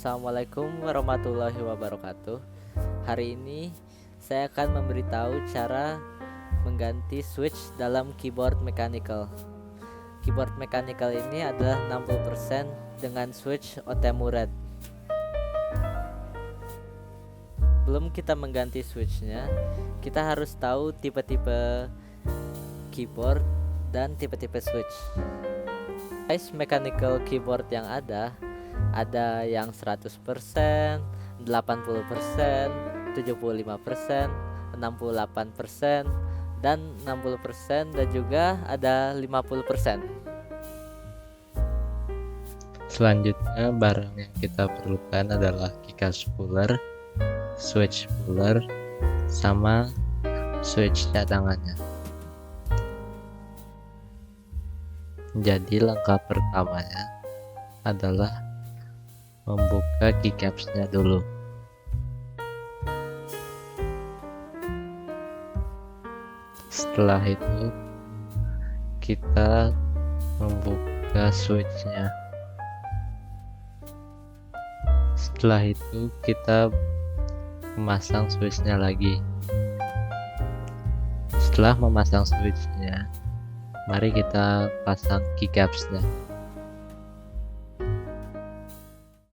Assalamualaikum warahmatullahi wabarakatuh. Hari ini saya akan memberitahu cara mengganti switch dalam keyboard mechanical. Keyboard mechanical ini adalah 60% dengan switch OTemu red. Belum kita mengganti switchnya, kita harus tahu tipe-tipe keyboard dan tipe-tipe switch. Size mechanical keyboard yang ada yang 100%, 80%, 75%, 68%, dan 60%, dan juga ada 50%. Selanjutnya barang yang kita perlukan adalah keycap spooler, switch spooler, sama switch cadangannya. Jadi langkah pertamanya adalah membuka keycapsnya dulu. Setelah itu kita membuka switchnya. Setelah itu kita memasang switchnya lagi. Setelah memasang switchnya, mari kita pasang keycapsnya.